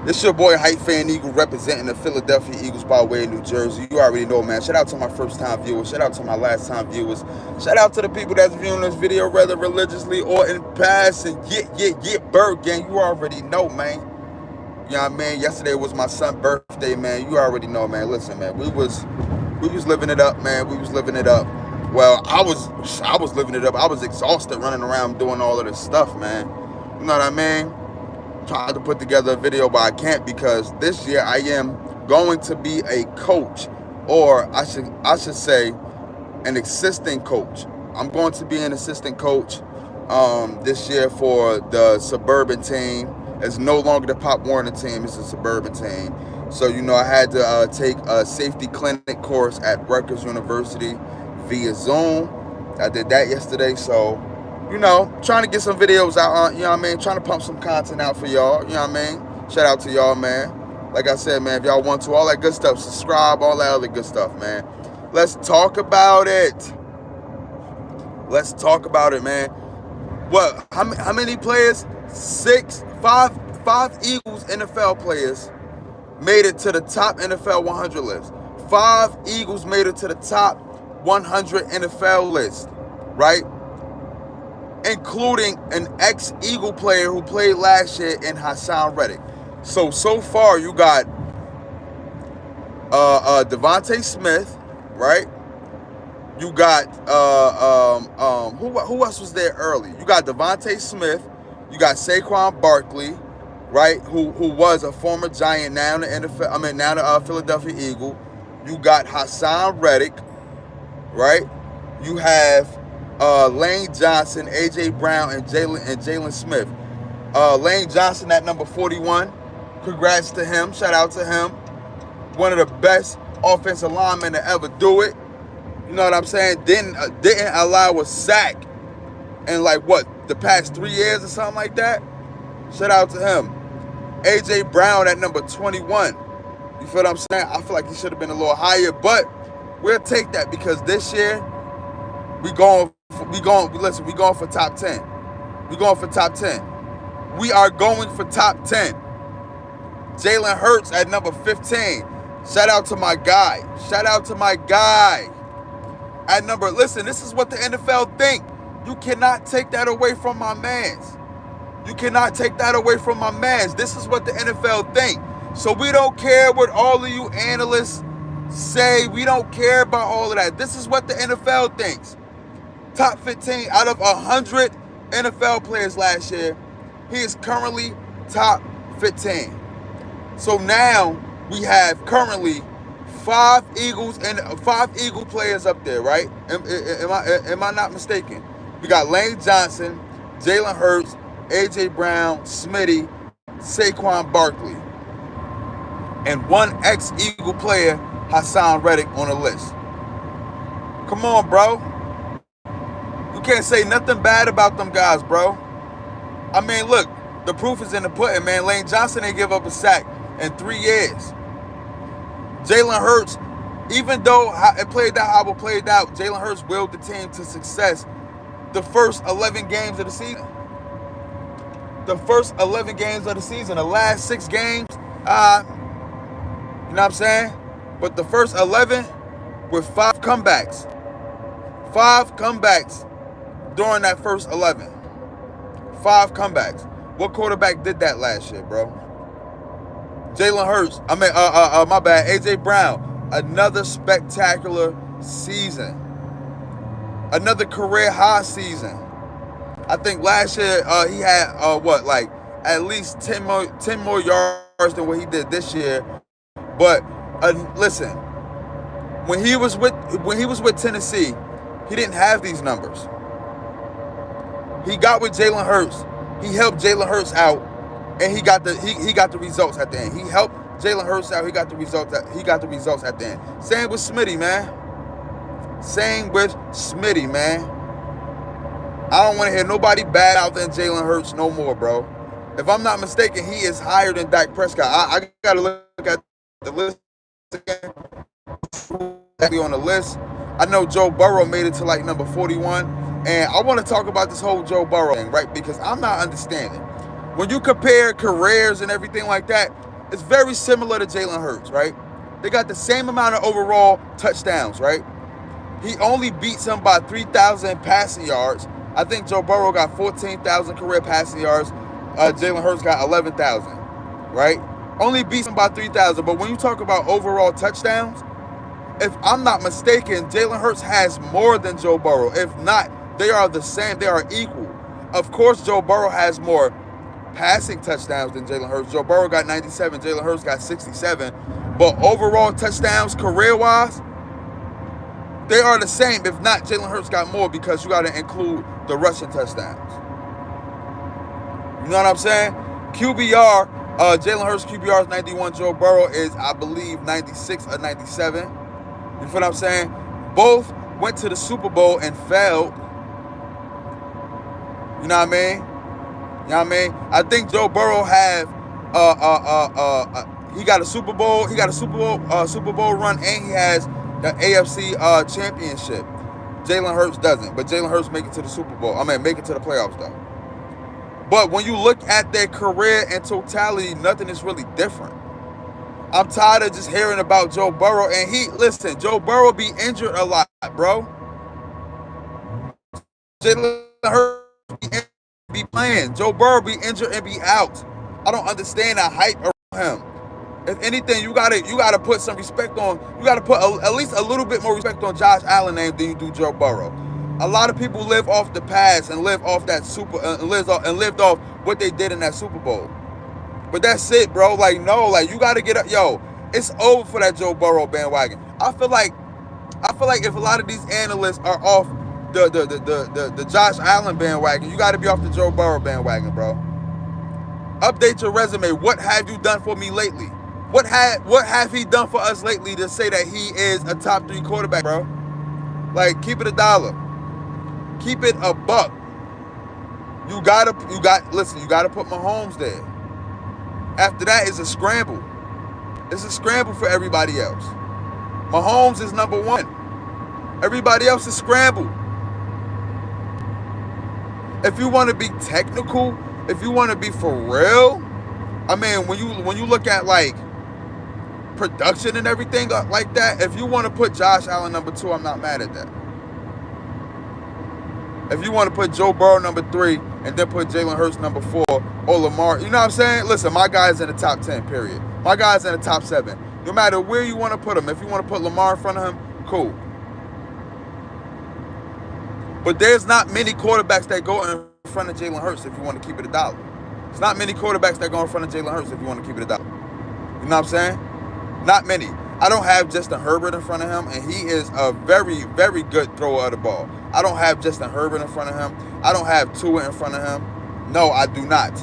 This your boy Hype Fan Eagle representing the Philadelphia Eagles by way of New Jersey. You already know, man. Shout out to my first time viewers. Shout out to my last time viewers. Shout out to the people that's viewing this video, whether religiously or in passing. Bird gang. You already know, man. You know what I mean? Yesterday was my son's birthday, man. You already know, man. Listen, man. We was living it up, man. We was living it up. Well, I was living it up. I was exhausted running around doing all of this stuff, man. You know what I mean? Tried to put together a video, but I can't because this year I am going to be a coach, or I should say an assistant coach. I'm going to be an assistant coach this year for the suburban team. It's no longer the Pop Warner team, it's a suburban team. So, I had to take a safety clinic course at Rutgers University via Zoom. I did that yesterday, so trying to get some videos out, you know what I mean? Trying to pump some content out for y'all, you know what I mean? Shout out to y'all, man. Like I said, man, if y'all want to, all that good stuff, subscribe, all that other good stuff, man. Let's talk about it. Let's talk about it, man. What? How many players? Five Eagles NFL players made it to the top NFL 100 list. 5 Eagles made it to the top 100 NFL list, right? Including an ex-Eagle player who played last year in Hassan Reddick. So far you got Devontae Smith, right? You got who else was there early? You got Devontae Smith. You got Saquon Barkley, right? Who was a former Giant, now the NFL. Now the Philadelphia Eagle. You got Hassan Reddick, right? You have Lane Johnson, AJ Brown, and Jalen Smith. Lane Johnson at number 41. Congrats to him. Shout out to him. One of the best offensive linemen to ever do it. You know what I'm saying? Didn't allow a sack in the past 3 years or something like that. Shout out to him. AJ Brown at number 21. You feel what I'm saying? I feel like he should have been a little higher, but we'll take that because this year we going for top 10. We going for top 10. We are going for top 10. Jalen Hurts at number 15. Shout out to my guy. Shout out to my guy. Listen, this is what the NFL think. You cannot take that away from my mans. You cannot take that away from my mans. This is what the NFL think. So we don't care what all of you analysts say. We don't care about all of that. This is what the NFL thinks. Top 15 out of 100 NFL players last year, he is currently top 15. So now we have currently 5 Eagles and 5 Eagle players up there, right? Am I not mistaken? We got Lane Johnson, Jalen Hurts, AJ Brown, Smitty, Saquon Barkley, and one ex-Eagle player, Hassan Reddick, on the list. Come on, bro. You can't say nothing bad about them guys, bro. Look, the proof is in the pudding, man. Lane Johnson ain't give up a sack in 3 years. Jalen Hurts, even though it played out how it played out, Jalen Hurts willed the team to success the first 11 games of the season. The first 11 games of the season. The last 6 games, you know what I'm saying? But the first 11 with 5 comebacks. 5 comebacks during that first 11. 5 comebacks. What quarterback did that last year, bro? Jalen Hurts. My bad. AJ Brown. Another spectacular season. Another career high season. I think last year he had at least 10 more yards than what he did this year. But listen, when he was with Tennessee, he didn't have these numbers. He got with Jalen Hurts. He helped Jalen Hurts out, and he got the results at the end. He helped Jalen Hurts out. He got the results at the end. Same with Smitty, man. I don't want to hear nobody bad out than Jalen Hurts no more, bro. If I'm not mistaken, he is higher than Dak Prescott. I got to look at the list again. On the list, I know Joe Burrow made it to number 41, and I want to talk about this whole Joe Burrow thing, right? Because I'm not understanding. When you compare careers and everything like that, It's very similar to Jalen Hurts, right? They got the same amount of overall touchdowns, right? He only beats him by 3,000 passing yards. I think Joe Burrow got 14,000 career passing yards. Jalen Hurts got 11,000, right? Only beats him by 3,000. But when you talk about overall touchdowns, if I'm not mistaken, Jalen Hurts has more than Joe Burrow. If not, they are the same. They are equal. Of course, Joe Burrow has more passing touchdowns than Jalen Hurts. Joe Burrow got 97. Jalen Hurts got 67. But overall touchdowns, career-wise, they are the same. If not, Jalen Hurts got more because you got to include the rushing touchdowns. You know what I'm saying? QBR, Jalen Hurts' QBR is 91. Joe Burrow is, I believe, 96 or 97. You feel what I'm saying? Both went to the Super Bowl and failed. You know what I mean? You know what I mean? I think Joe Burrow have he got a Super Bowl. He got a Super Bowl run, and he has the AFC championship. Jalen Hurts doesn't, but Jalen Hurts make it to the Super Bowl. I mean, make it to the playoffs though. But when you look at their career in totality, nothing is really different. I'm tired of just hearing about Joe Burrow, and listen, Joe Burrow be injured a lot, bro. Jalen Hurts be playing. Joe Burrow be injured and be out. I don't understand that hype around him. If anything, you gotta put some respect on. You gotta put at least a little bit more respect on Josh Allen's name than you do Joe Burrow. A lot of people live off the past and live off that lived off what they did in that Super Bowl. But that's it, bro. Like, no, like you gotta get up. Yo, it's over for that Joe Burrow bandwagon. I feel like if a lot of these analysts are off the Josh Allen bandwagon, you gotta be off the Joe Burrow bandwagon, bro. Update your resume. What have you done for me lately? What have he done for us lately to say that he is a top 3 quarterback, bro? Like, keep it $1. Keep it $1. You gotta put Mahomes there. After that, it's a scramble. It's a scramble for everybody else. Mahomes is number 1. Everybody else is scramble. If you want to be technical, if you want to be for real, I mean, when you look at like production and everything like that, if you want to put Josh Allen number 2, I'm not mad at that. If you want to put Joe Burrow number 3 and then put Jalen Hurts number 4 or Lamar, you know what I'm saying? Listen, my guy's in the top 10, period. My guy's in the top 7. No matter where you want to put him, if you want to put Lamar in front of him, cool. But there's not many quarterbacks that go in front of Jalen Hurts if you want to keep it $1. There's not many quarterbacks that go in front of Jalen Hurts if you want to keep it $1. You know what I'm saying? Not many. I don't have Justin Herbert in front of him, and he is a very, very good thrower of the ball. I don't have Justin Herbert in front of him. I don't have Tua in front of him. No, I do not.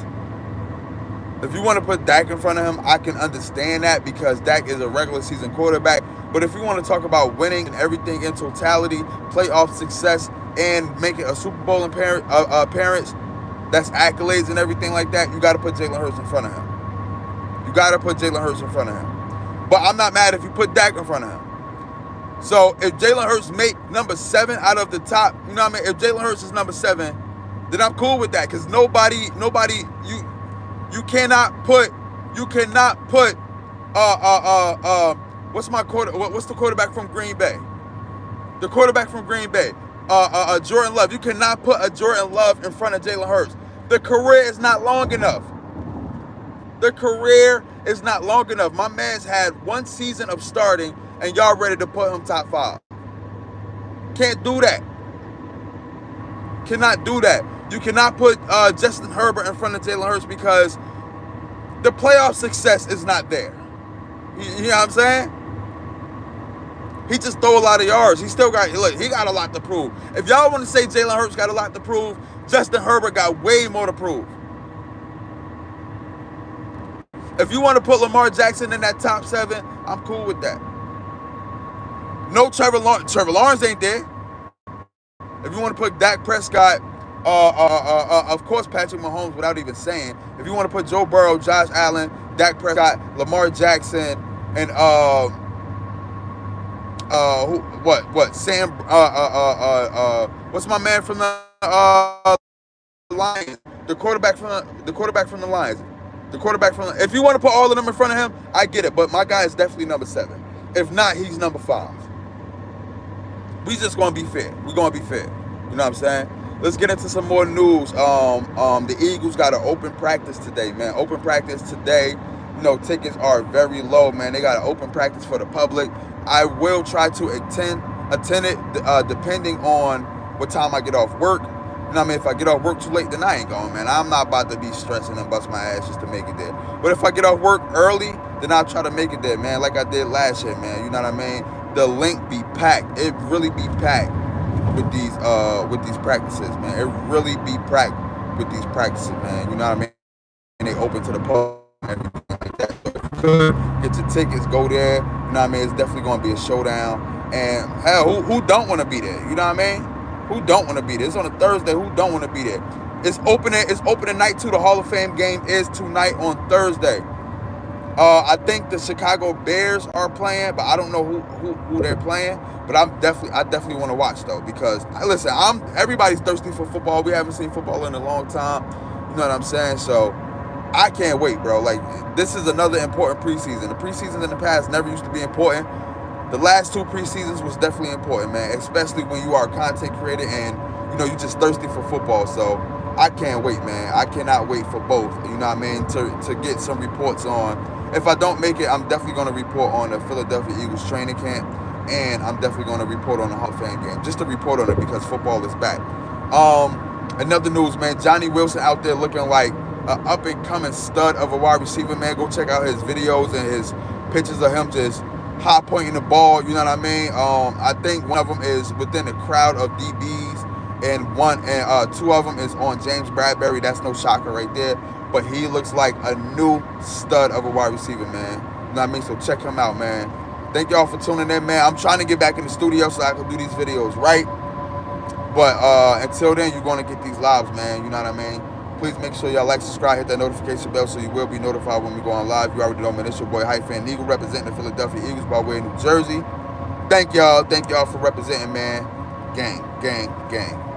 If you want to put Dak in front of him, I can understand that because Dak is a regular season quarterback. But if you want to talk about winning and everything in totality, playoff success, and making a Super Bowl appearance, that's accolades and everything like that, you got to put Jalen Hurts in front of him. You got to put Jalen Hurts in front of him. But I'm not mad if you put Dak in front of him. So if Jalen Hurts make number 7 out of the top, you know what I mean? If Jalen Hurts is number 7, then I'm cool with that because nobody, you cannot put, what's the quarterback from Green Bay? The quarterback from Green Bay, Jordan Love. You cannot put a Jordan Love in front of Jalen Hurts. The career is not long enough. The career is not long enough. My man's had 1 season of starting, and y'all ready to put him top 5. Can't do that. Cannot do that. You cannot put Justin Herbert in front of Jalen Hurts because the playoff success is not there. You know what I'm saying? He just throw a lot of yards. He got a lot to prove. If y'all want to say Jalen Hurts got a lot to prove, Justin Herbert got way more to prove. If you want to put Lamar Jackson in that top 7, I'm cool with that. No Trevor Lawrence. Trevor Lawrence ain't there. If you want to put Dak Prescott, of course Patrick Mahomes without even saying. If you want to put Joe Burrow, Josh Allen, Dak Prescott, Lamar Jackson, and Sam what's my man from the Lions? The quarterback from the Lions. The quarterback from, if you want to put all of them in front of him, I get it. But my guy is definitely number 7. If not, he's number 5. We just gonna be fair. We gonna be fair. You know what I'm saying? Let's get into some more news. The Eagles got an open practice today, man. Open practice today. You know, tickets are very low, man. They got an open practice for the public. I will try to attend it, depending on what time I get off work. You know what I mean? If I get off work too late, then I ain't going, man. I'm not about to be stressing and bust my ass just to make it there. But if I get off work early, then I'll try to make it there, man, like I did last year, man. You know what I mean? The link be packed. It really be packed with these practices, man. It really be packed with these practices, man. You know what I mean? And they open to the public and everything like that. So if you could get your tickets, go there. You know what I mean? It's definitely gonna be a showdown. And hell, who don't want to be there? You know what I mean? Who don't want to be there? It's on a Thursday. Who don't want to be there? It's opening night too. The Hall of Fame game is tonight on Thursday. I think the Chicago Bears are playing, but I don't know who they're playing. But I definitely want to watch though, because listen, everybody's thirsty for football. We haven't seen football in a long time. You know what I'm saying? So I can't wait, bro. Like, this is another important preseason. The preseasons in the past never used to be important. The last 2 preseasons was definitely important, man, especially when you are a content creator and, you know, you're just thirsty for football. So I can't wait, man. I cannot wait for both, you know what I mean, to get some reports on. If I don't make it, I'm definitely going to report on the Philadelphia Eagles training camp, and I'm definitely going to report on the Hall of Fame game, just to report on it because football is back. Another news, man, Johnny Wilson out there looking like an up-and-coming stud of a wide receiver, man. Go check out his videos and his pictures of him just high pointing the ball, you know what I mean? I think one of them is within a crowd of DBs, and 2 of them is on James Bradbury. That's no shocker right there. But he looks like a new stud of a wide receiver, man. You know what I mean? So check him out, man. Thank y'all for tuning in, man. I'm trying to get back in the studio so I can do these videos right. But until then, you're going to get these lives, man. You know what I mean? Please make sure y'all like, subscribe, hit that notification bell so you will be notified when we go on live. You already know, man. It's your boy, Hyphen Eagle, representing the Philadelphia Eagles by way of New Jersey. Thank y'all. Thank y'all for representing, man. Gang, gang, gang.